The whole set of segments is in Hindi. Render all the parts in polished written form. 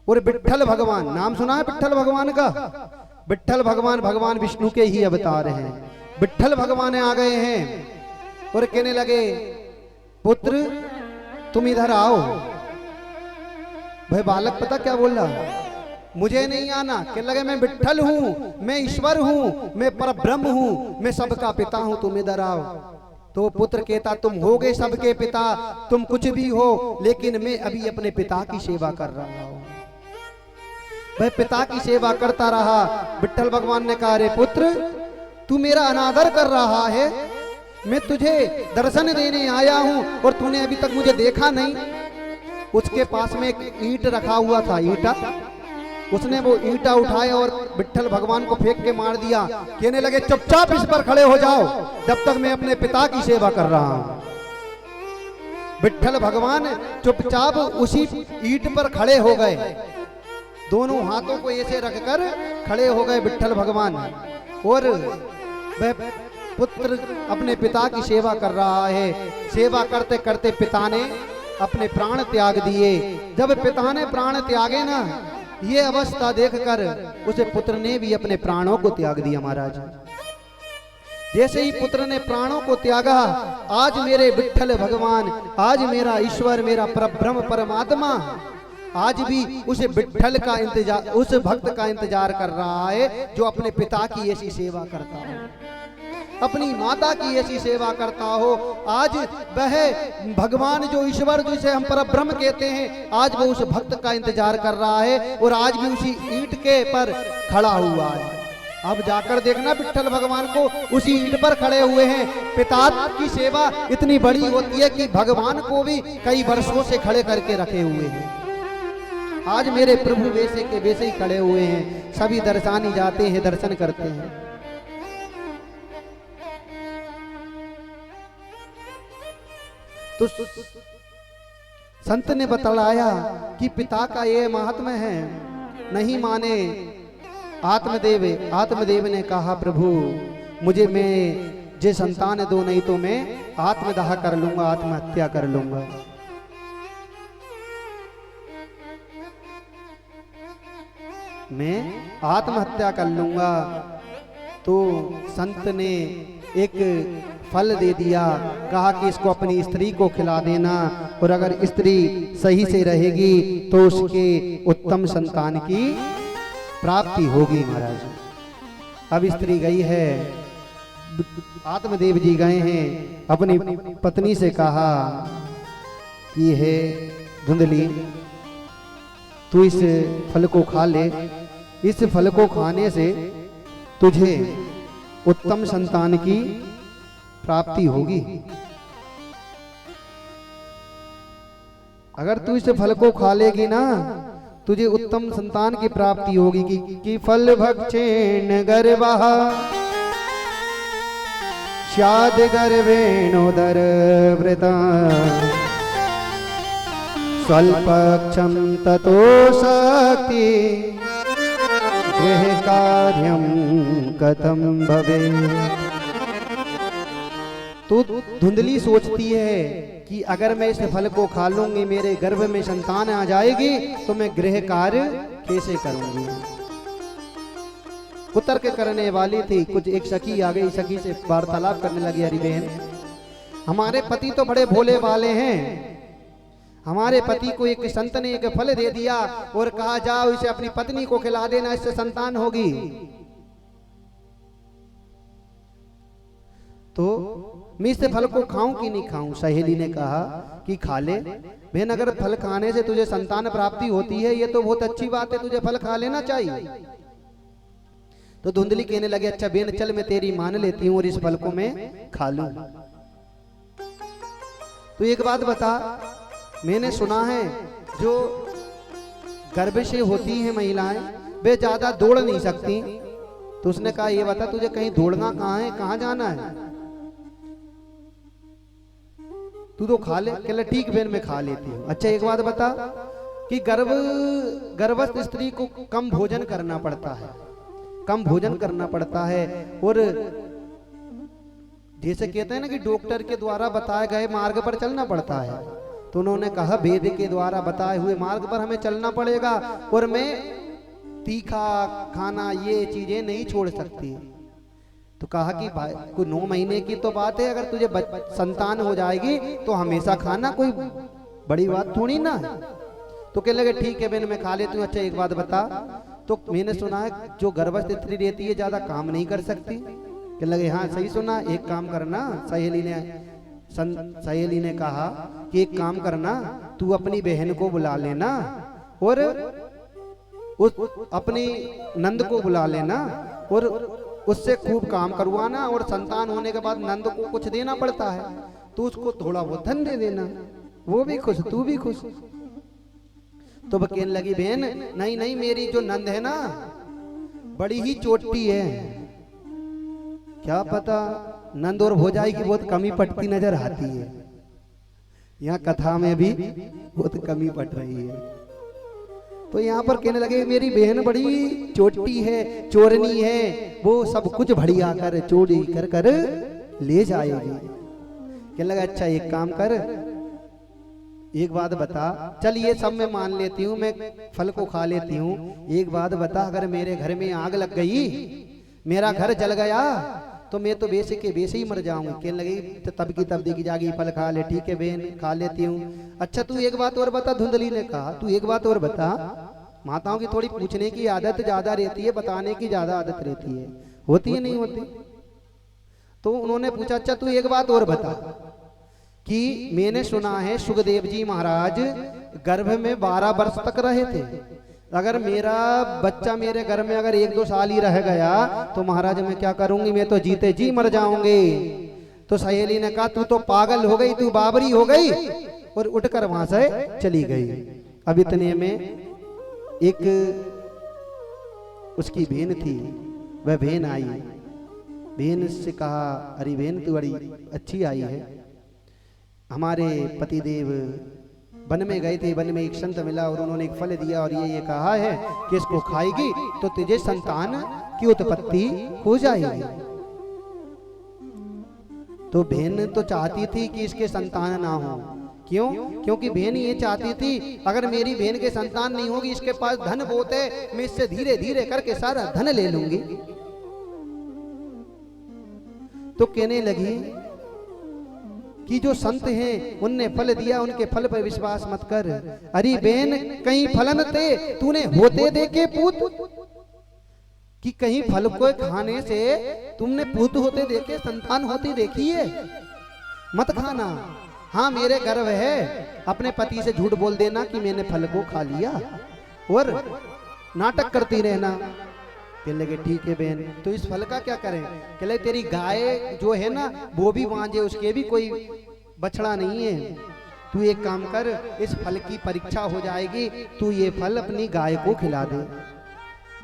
और विट्ठल भगवान, नाम सुना है विट्ठल भगवान का? विट्ठल भगवान भगवान विष्णु के ही अवतार हैं। विट्ठल भगवान आ गए हैं और कहने लगे, पुत्र तुम इधर आओ। भाई बालक पता क्या बोल रहा, मुझे नहीं आना। कहने लगे मैं विट्ठल हूं, मैं ईश्वर हूं, मैं परब्रह्म हूं, मैं सबका पिता हूं, तुम इधर आओ। तो पुत्र कहता, तुम होगे सबके पिता, तुम कुछ भी हो, लेकिन मैं अभी अपने पिता की सेवा कर रहा हूं। वह पिता की सेवा करता रहा। विट्ठल भगवान ने कहा, अरे पुत्र तू मेरा अनादर कर रहा है, मैं तुझे दर्शन देने आया हूं और तूने अभी तक मुझे देखा नहीं। उसके पास में एक ईंट रखा हुआ था, ईंटा। उसने वो ईंटा उठाया और विट्ठल भगवान को फेंक के मार दिया। कहने लगे, चुपचाप इस पर खड़े हो जाओ जब तक मैं अपने पिता की सेवा कर रहा हूं। विट्ठल भगवान चुपचाप उसी ईंट पर खड़े हो गए, दोनों हाथों को ऐसे रखकर खड़े हो गए विट्ठल भगवान। और वह पुत्र अपने पिता की सेवा कर रहा है। सेवा करते करते पिता ने अपने प्राण त्याग दिए। जब पिता ने प्राण त्यागे ना, ये अवस्था देखकर उसे पुत्र ने भी अपने प्राणों को त्याग दिया। महाराज जैसे ही पुत्र ने प्राणों को त्यागा, आज मेरे विट्ठल भगवान, आज मेरा ईश्वर, मेरा परब्रह्म परमात्मा आज भी उस विट्ठल का इंतजार, उस भक्त का इंतजार कर रहा है जो अपने पिता की ऐसी सेवा करता हो, अपनी माता की ऐसी सेवा करता हो। आज वह भगवान जो ईश्वर, जिसे हम परब्रह्म कहते हैं, आज वो उस भक्त का इंतजार कर रहा है और आज भी उसी ईंट के पर खड़ा हुआ है। अब जाकर देखना विट्ठल भगवान को उसी ईंट पर खड़े हुए हैं। पिता की सेवा इतनी बड़ी होती है कि भगवान को भी कई वर्षों से खड़े करके रखे हुए हैं। आज मेरे प्रभु वैसे के वैसे ही खड़े हुए हैं। सभी दर्शानी जाते हैं, दर्शन करते हैं। तो संत ने बतलाया कि पिता का ये महात्म्य है। नहीं माने आत्मदेव। आत्मदेव ने कहा, प्रभु मुझे मैं जे संतान दो, नहीं तो मैं आत्मदाह कर लूंगा, आत्महत्या कर लूंगा। मैं आत्महत्या कर लूंगा। तो संत ने एक फल दे दिया, कहा कि इसको अपनी स्त्री को खिला देना और अगर स्त्री सही से रहेगी तो उसके उत्तम संतान की प्राप्ति होगी। महाराज अब स्त्री गई है, आत्मदेव जी गए हैं, अपनी पत्नी से कहा कि हे धुंधली, तू इस फल को खा ले, इस फल को खाने से तुझे उत्तम संतान की प्राप्ति होगी। अगर तू इस फल को खा लेगी ना, तुझे उत्तम संतान की प्राप्ति होगी। कि फल भक्षेण गर्भः स्याद् गर्भेणोदर वृता स्वल्पक्षं ततो शक्ति गृह कार्यं कथं भवेत्। तो धुंधली सोचती है कि अगर मैं इस फल को खा लूंगी, मेरे गर्भ में संतान आ जाएगी, तो मैं गृह कार्य कैसे करूंगी। कुतर्क करने वाली थी। कुछ एक सखी आ गई, सखी से वार्तालाप करने लगी, अरे बहन हमारे पति तो बड़े भोले वाले हैं, हमारे पति को एक संत ने एक फल दे दिया और कहा जाओ इसे अपनी पत्नी को खिला देना, इससे संतान होगी। तो मैं इस फल को खाऊं कि नहीं खाऊं। सहेली ने कहा कि खा ले बहन, अगर फल खाने से तुझे संतान प्राप्ति होती है ये तो बहुत अच्छी बात है, तुझे फल खा लेना चाहिए। तो धुंधली कहने लगे, अच्छा बहन चल मैं तेरी मान लेती हूं और इस फल को मैं खा लूं। तो एक बात बता, मैंने सुना है जो गर्भ से होती हैं महिलाएं वे ज्यादा दौड़ नहीं सकती। तो उसने कहा ये बता तुझे कहीं दौड़ना कहाँ है, कहाँ जाना है, तू तो खा ले। कहले ठीक बहन मैं खा लेती हूँ। अच्छा एक बात बता कि गर्भस्थ स्त्री को कम भोजन करना पड़ता है, कम भोजन करना पड़ता है। और जैसे कहते हैं ना कि डॉक्टर के द्वारा बताए गए मार्ग पर चलना पड़ता है। तो उन्होंने कहा वेद के द्वारा बताए हुए मार्ग पर हमें चलना पड़ेगा और मैं तीखा खाना ये चीजें नहीं छोड़ सकती। तो कहा कि भाई कोई 9 महीने की तो बात है, अगर तुझे संतान हो जाएगी तो हमेशा खाना कोई बड़ी बात थोड़ी ना है। तो कहने लगे ठीक है बहन मैं खा लेती हूँ। अच्छा एक बात बता, तो मैंने सुना है जो गर्भस्थ स्त्री रहती है ज्यादा काम नहीं कर सकती। कहने लगे हाँ सही सुना, एक काम करना। सहेली ने कहा कि एक काम करना, तू अपनी बहन को बुला लेना और उस अपनी नंद को बुला लेना और उससे खूब काम करवाना, और संतान होने के बाद नंद को कुछ देना पड़ता है तो उसको थोड़ा बहुत धन दे देना, वो भी खुश तू भी खुश। तो वो कहने लगी बहन नहीं नहीं, मेरी जो नंद है ना बड़ी ही चोटी है, क्या पता नंद और भोजाई की बहुत कमी पड़ती नजर आती है। यहाँ कथा में भी बहुत कमी पड़ रही है। तो यहाँ पर कहने लगे मेरी बहन बड़ी चोटी है, चोरनी है, वो सब कुछ बढ़िया कर चोरी कर कर ले जाएगी। कहने लगा अच्छा एक काम कर, एक बात बता, चल ये सब मैं मान लेती हूँ, मैं फल को खा लेती हूँ, एक बात बता, अगर मेरे घर में आग लग गई, मेरा घर जल गया तो मैं तो वैसे के वैसे ही मर जाऊंगी। कहने लगी तो तब की तब देखी जागी, फल खा ले। ठीक है बहन खा लेती हूँ। अच्छा तू एक बात और बता, धुंधली ने कहा तू एक बात और बता, माताओं की थोड़ी पूछने की आदत ज्यादा रहती है, बताने की ज्यादा आदत रहती है, होती है नहीं होती? तो उन्होंने पूछा अच्छा तू एक बात और बता कि मैंने सुना है सुखदेव जी महाराज गर्भ में 12 वर्ष तक रहे थे, अगर मेरा बच्चा मेरे घर में अगर 1-2 साल ही रह गया तो महाराज मैं क्या करूंगी, मैं तो जीते जी मर जाऊंगी। तो सहेली ने कहा तू तो पागल हो गई, तू बाबरी हो गई, और उठकर वहां से चली गई। अब इतने में एक उसकी बहन थी, वह बहन आई, बहन से कहा अरे बहन तू बड़ी अच्छी आई है, हमारे पतिदेव वन में गए थे, वन में एक संत मिला और उन्होंने एक फल दिया और ये कहा है कि इसको खाएगी तो तुझे संतान की उत्पत्ति हो जाएगी। तो बहन तो चाहती थी कि इसके संतान ना हो, क्यों? क्योंकि बहन ये चाहती थी अगर मेरी बहन के संतान नहीं होगी, इसके पास धन बहुत है, मैं इससे धीरे धीरे करके सारा धन ले लूंगी। तो कहने लगी कि जो संत हैं उनने फल दिया, उनके फल पर विश्वास मत कर। अरे बहन कहीं फलन थे तूने होते देखे पूत, कि कहीं फल को खाने से तुमने पूत होते देखे, संतान होती देखी है? मत खाना। हाँ मेरे गर्व है, अपने पति से झूठ बोल देना कि मैंने फल को खा लिया और नाटक करती रहना। कहने लगे ठीक है बहन, तो इस फल का क्या करें? कहने लगे तेरी गाय जो है ना वो भी बांझे, उसके भी कोई बछड़ा नहीं है, तू एक काम कर, इस फल की परीक्षा हो जाएगी, तू ये फल अपनी गाय को खिला दे।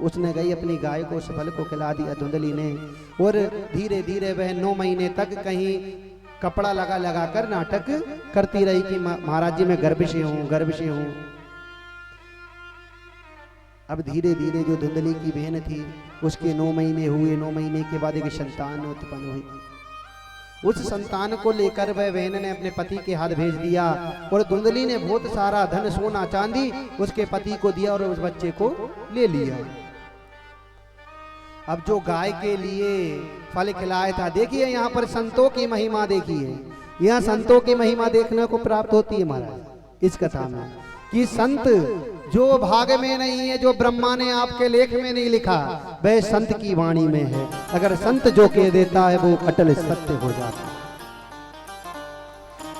उसने गई अपनी गाय को उस फल को खिला दिया धुंधली ने, और धीरे धीरे वह 9 महीने तक कहीं कपड़ा लगा लगा कर नाटक करती रही कि महाराज जी मैं गर्भ से हूँ, गर्भ से हूँ। अब धीरे धीरे जो धुंधली की बहन थी उसके 9 महीने हुए, 9 महीने के बाद एक संतान उत्पन्न हुई। उस संतान को लेकर वह बहन ने अपने पति के हाथ भेज दिया और धुंधली ने बहुत सारा धन सोना चांदी उसके पति को दिया और उस बच्चे को ले लिया। अब जो गाय के लिए फल खिलाया था, देखिए यहाँ पर संतों की महिमा देखिए, यहाँ संतों की महिमा देखने को प्राप्त होती है महाराज इस कथा में, कि संत जो भाग में नहीं है, जो ब्रह्मा ने आपके लेख में नहीं लिखा, वह संत की वाणी में है। अगर संत जो कह देता है वो अटल सत्य हो जाता है।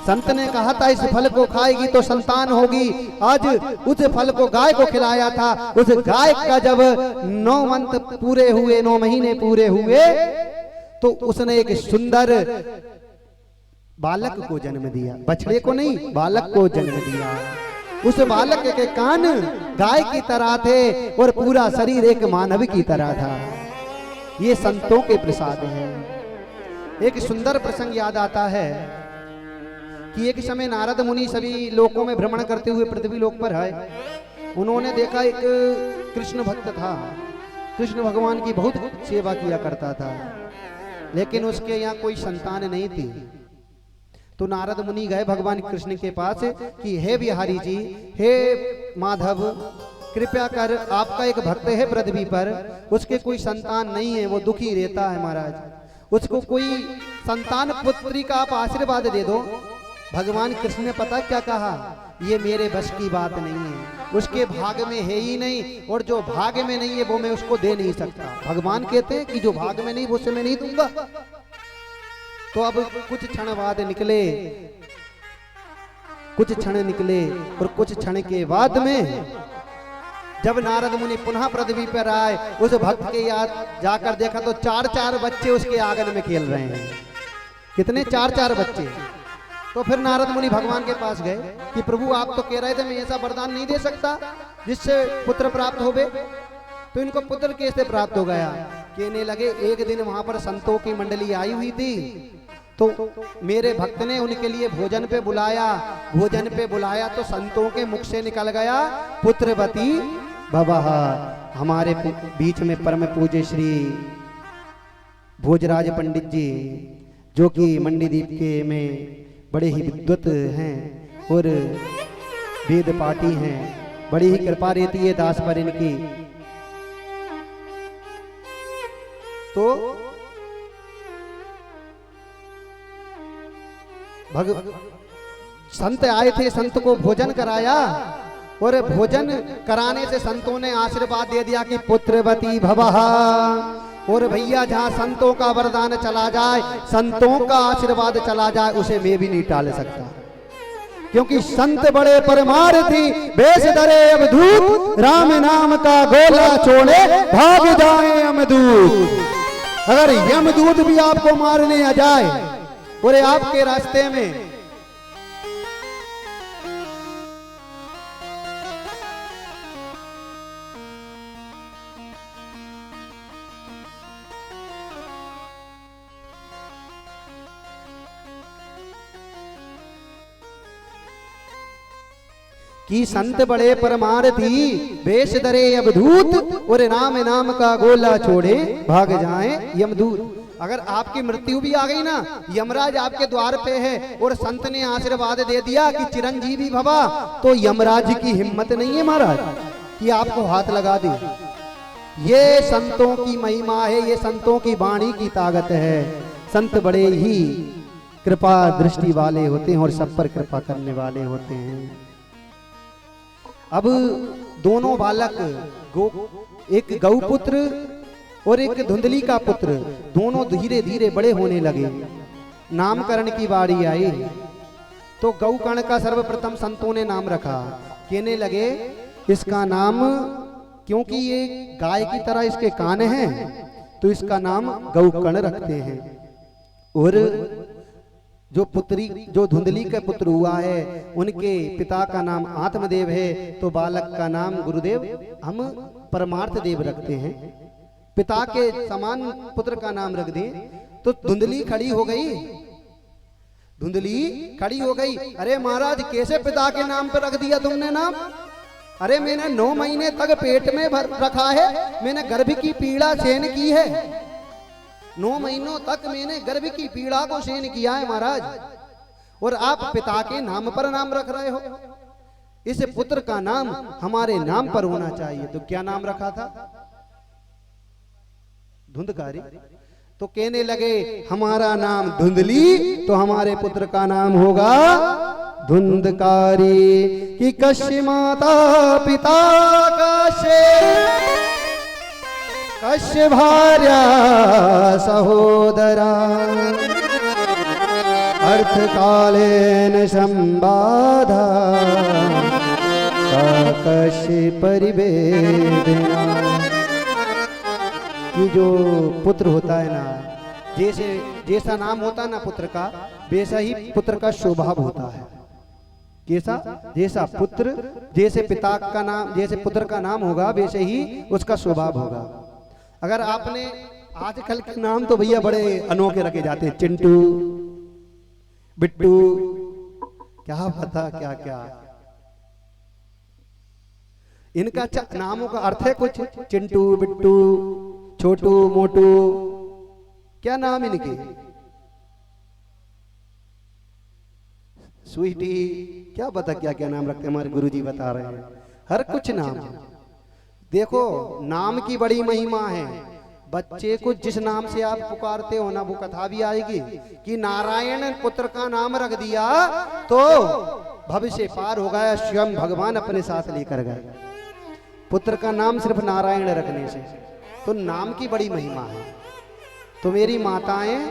संत ने कहा था इस फल को खाएगी तो संतान होगी, आज उस फल को गाय को खिलाया था, उस गाय का जब 9 मंथ पूरे हुए, 9 महीने पूरे हुए, तो उसने एक सुंदर बालक को जन्म दिया, बछड़े को नहीं बालक को जन्म दिया। उस बालक के कान गाय की तरह थे और पूरा शरीर एक मानव की तरह था। ये संतों के प्रसाद है। एक सुंदर प्रसंग याद आता है कि एक समय नारद मुनि सभी लोकों में भ्रमण करते हुए पृथ्वी लोक पर आए। उन्होंने देखा एक कृष्ण भक्त था, कृष्ण भगवान की बहुत सेवा किया करता था, लेकिन उसके यहाँ कोई संतान नहीं थी। तो नारद मुनि गए भगवान कृष्ण के पास कि हे बिहारी जी, हे माधव, कृपया कर, आपका एक भक्त है पृथ्वी पर, उसके कोई संतान नहीं है, वो दुखी रहता है महाराज, उसको कोई संतान पुत्री का आप आशीर्वाद दे दो। भगवान कृष्ण ने पता क्या कहा, ये मेरे बस की बात नहीं है, उसके भाग में है ही नहीं, और जो भाग में नहीं है वो मैं उसको दे नहीं सकता। भगवान कहते हैं कि जो भाग में नहीं वो से मैं नहीं दूंगा। तो अब कुछ क्षण बाद निकले, कुछ क्षण निकले, और कुछ क्षण के बाद में जब नारद मुनि पुनः पृथ्वी पर आए, उस भक्त के याद जाकर देखा तो 4-4 बच्चे उसके आंगन में खेल रहे हैं। कितने? 4-4 बच्चे। तो फिर नारद मुनि भगवान के पास गए कि प्रभु आप तो कह रहे थे मैं ऐसा वरदान नहीं दे सकता जिससे पुत्र प्राप्त होवे, तो इनको पुत्र कैसे प्राप्त हो गया? कहने लगे एक दिन वहां पर संतों की मंडली आई हुई थी, तो मेरे भक्त ने उनके लिए भोजन पे बुलाया, भोजन पे बुलाया तो संतों के मुख से निकल गया पुत्रवती भवः। हमारे बीच में परम पूज्य श्री भोजराज पंडित जी, जो कि मंडीदीप के में बड़े ही विद्वत हैं और वेद पाठी हैं, बड़ी ही कृपा रहती है दास पर इनकी। तो संत आए थे, संत को भोजन कराया, और भोजन कराने से संतों ने आशीर्वाद दे दिया कि पुत्रवती भवः। और भैया जहां संतों का वरदान चला जाए, संतों का आशीर्वाद चला जाए, उसे मैं भी नहीं टाल सकता, क्योंकि संत बड़े परमार्थी, वेश धरे अवधूत, राम नाम का गोला छोड़े भाग जाए यमदूत। अगर यमदूत भी आपको मारने आ जाए और आपके रास्ते में कि संत बड़े परमार्थी, वेश धरे अवधूत, और राम नाम का गोला छोड़े भाग जाए यमदूत। अगर आपकी मृत्यु भी आ गई ना, यमराज आपके द्वार पे है और संत ने आशीर्वाद दे दिया कि चिरंजीवी भवा, तो यमराज की हिम्मत नहीं है महाराज कि आपको हाथ लगा दे। ये संतों की महिमा है, ये संतों की वाणी की ताकत है। संत बड़े ही कृपा दृष्टि वाले होते हैं और सब पर कृपा करने वाले होते हैं। अब दोनों बालक, एक गौपुत्र और एक धुंधली का पुत्र, दोनों धीरे धीरे बड़े होने लगे। नामकरण की बारी आई तो गौकर्ण का सर्वप्रथम संतों ने नाम रखा। कहने लगे इसका नाम, क्योंकि ये गाय की तरह इसके कान हैं, तो इसका नाम गौकर्ण रखते हैं। और जो पुत्री, जो धुंधली का पुत्र हुआ है, उनके पिता का नाम आत्मदेव है, तो बालक का नाम गुरुदेव हम परमार्थ देव रखते हैं। पिता के समान पुत्र का नाम रख दिए। तो धुंधली खड़ी हो गई, धुंधली खड़ी हो गई, अरे महाराज कैसे पिता के नाम पे रख दिया तुमने नाम? अरे मैंने 9 महीने तक पेट में रखा है, मैंने गर्भ की पीड़ा सहन की है, 9 महीनों तक मैंने गर्भ की पीड़ा को सहन किया है महाराज, और आप पिता के नाम पर नाम रख रहे हो। इस पुत्र का नाम हमारे नाम पर होना चाहिए। तो क्या नाम रखा था? धुंधकारी। तो कहने लगे हमारा नाम धुंधली, तो हमारे पुत्र का नाम होगा धुंधकारी। कि कश्य माता पिता कश्य, कश्य भार्या सहोदरा, अर्थ कालेन संबाधा, कश्य परिवेदना। कि जो पुत्र होता है ना, जैसा नाम होता है ना पुत्र का, वैसा ही पुत्र का स्वभाव होता है। कैसा? जैसा पुत्र, जैसे पिता का नाम, जैसे पुत्र का नाम होगा, वैसे ही उसका स्वभाव होगा। अगर आपने आजकल के नाम तो भैया बड़े अनोखे रखे जाते हैं, चिंटू, बिट्टू, क्या पता क्या क्या। इनका नामों का अर्थ है कुछ, चिंटू, बिट्टू, छोटू, मोटू, क्या नाम इनके? स्वीटी, क्या पता क्या क्या नाम रखते हैं, हमारे गुरुजी बता रहे हैं, हर कुछ नाम। देखो नाम की बड़ी महिमा है। बच्चे को जिस नाम से आप पुकारते हो ना, वो कथा भी आएगी कि नारायण पुत्र का नाम रख दिया तो भविष्य पार हो गया, स्वयं भगवान अपने साथ लेकर गए। पुत्र का नाम सिर्फ नारायण रखने से, तो नाम की बड़ी महिमा है। तो मेरी माताएं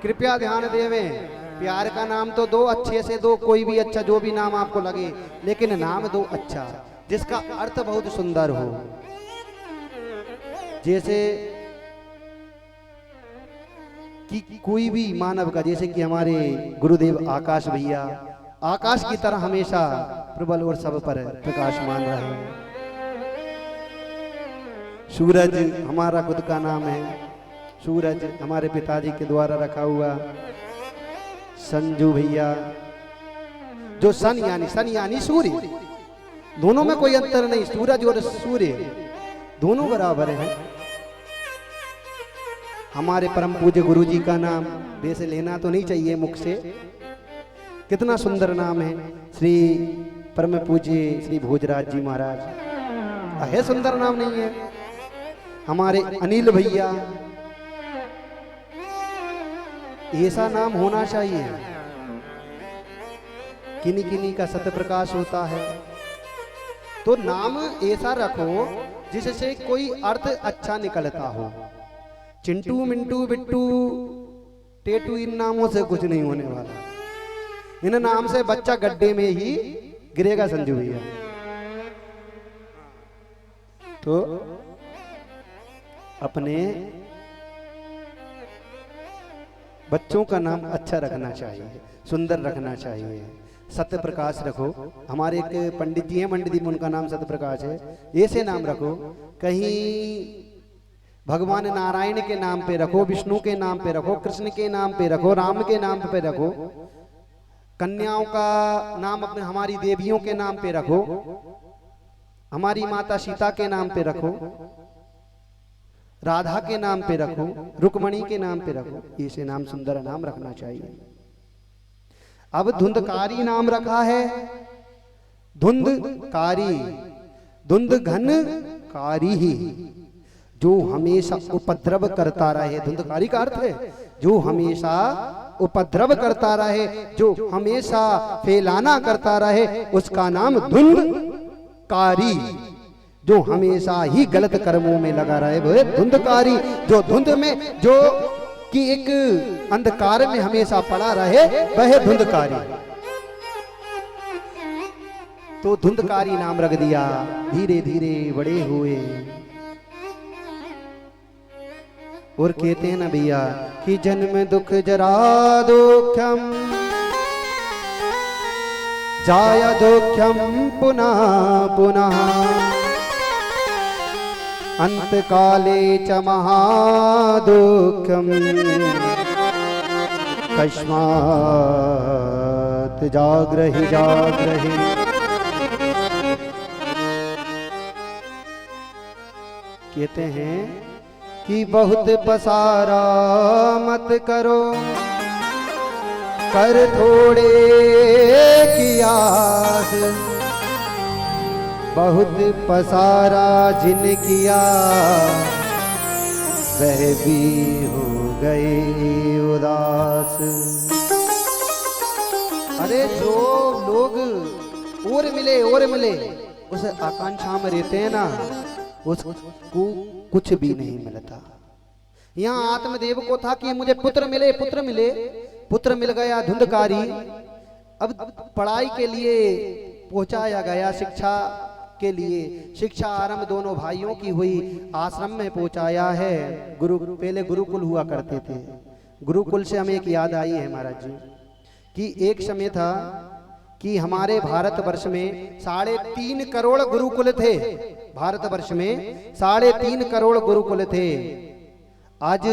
कृपया ध्यान देवें, प्यार का नाम तो दो, अच्छे से दो, कोई भी अच्छा, जो भी नाम आपको लगे, लेकिन नाम दो अच्छा जिसका अर्थ बहुत सुंदर हो। जैसे कि कोई भी मानव का, जैसे कि हमारे गुरुदेव आकाश भैया आकाश की तरह हमेशा प्रबल और सब पर प्रकाशमान रहे। सूरज हमारा खुद का नाम है, सूरज हमारे पिताजी के द्वारा रखा हुआ। संजू भैया, जो सन यानी सूर्य, दोनों में कोई अंतर नहीं, सूरज और सूर्य दोनों बराबर हैं। हमारे परम पूज्य गुरु जी का नाम वैसे लेना तो नहीं चाहिए मुख से, कितना सुंदर नाम है, श्री परम पूज्य श्री भोजराज जी महाराज, है सुंदर नाम नहीं है? हमारे अनिल भैया, ऐसा नाम होना चाहिए। किन्हीं किन्हीं का सत्य प्रकाश होता है, तो नाम ऐसा रखो जिससे कोई अर्थ अच्छा निकलता हो। चिंटू, मिंटू, बिट्टू, टेटू, इन नामों से कुछ नहीं होने वाला। इन नाम से बच्चा गड्ढे में ही गिरेगा संजू भैया। तो अपने बच्चों का नाम अच्छा रखना चाहिए, सुंदर रखना चाहिए, सत्य प्रकाश रखो। हमारे एक पंडित जी हैं, पंडित जी, उनका नाम सत्य प्रकाश है, ऐसे नाम रखो। कहीं भगवान नारायण के नाम पे रखो, विष्णु के नाम पे रखो, कृष्ण के नाम पे रखो, राम के नाम पे रखो, कन्याओं का नाम अपने हमारी देवियों के नाम पे रखो, हमारी माता सीता के नाम पे रखो, राधा के नाम पे रखो, रुक्मणी के नाम पे रखो, ऐसे नाम सुंदर नाम रखना चाहिए। अब धुंधकारी नाम रखा है, धुंधकारी, धुंध घन कारी ही, जो हमेशा उपद्रव करता रहे। धुंधकारी का अर्थ है जो हमेशा उपद्रव करता रहे, जो हमेशा फैलाना करता रहे, उसका नाम धुंधकारी। जो हमेशा ही गलत कर्मों में लगा रहे वह धुंधकारी। जो धुंध में, जो कि एक अंधकार में हमेशा पड़ा रहे, वह धुंधकारी। तो धुंधकारी नाम रख दिया। धीरे धीरे बड़े हुए और कहते हैं ना भैया कि जन्म दुख जरा दुख्यम जाया दुख्यम पुनः पुनः अंत काले च महादुःखम कस्मात् जाग्रहि जाग्रहि। कहते हैं कि बहुत पसारा मत करो, कर थोड़े की आस, बहुत पसारा जिन किया वह भी हो गए उदास। अरे जो लोग और मिले उस आकांक्षा में रहते हैं ना, उसको कुछ भी नहीं मिलता। यहाँ आत्मदेव को था कि मुझे पुत्र मिले, पुत्र मिल गया धुंधकारी। अब पढ़ाई के लिए पहुंचाया गया, शिक्षा के लिए, शिक्षा आरंभ दोनों भाइयों की हुई, आश्रम में पहुंचाया है। पहले गुरुकुल हुआ करते थे। गुरुकुल से हमें एक याद आई है महाराज जी कि एक समय था कि हमारे भारतवर्ष में 3.5 करोड़ गुरुकुल थे। भारतवर्ष में 3.5 करोड़ गुरुकुल थे। आज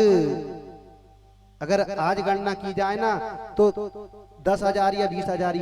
अगर आज गणना की जाए ना तो 10,000 या 20,000 ही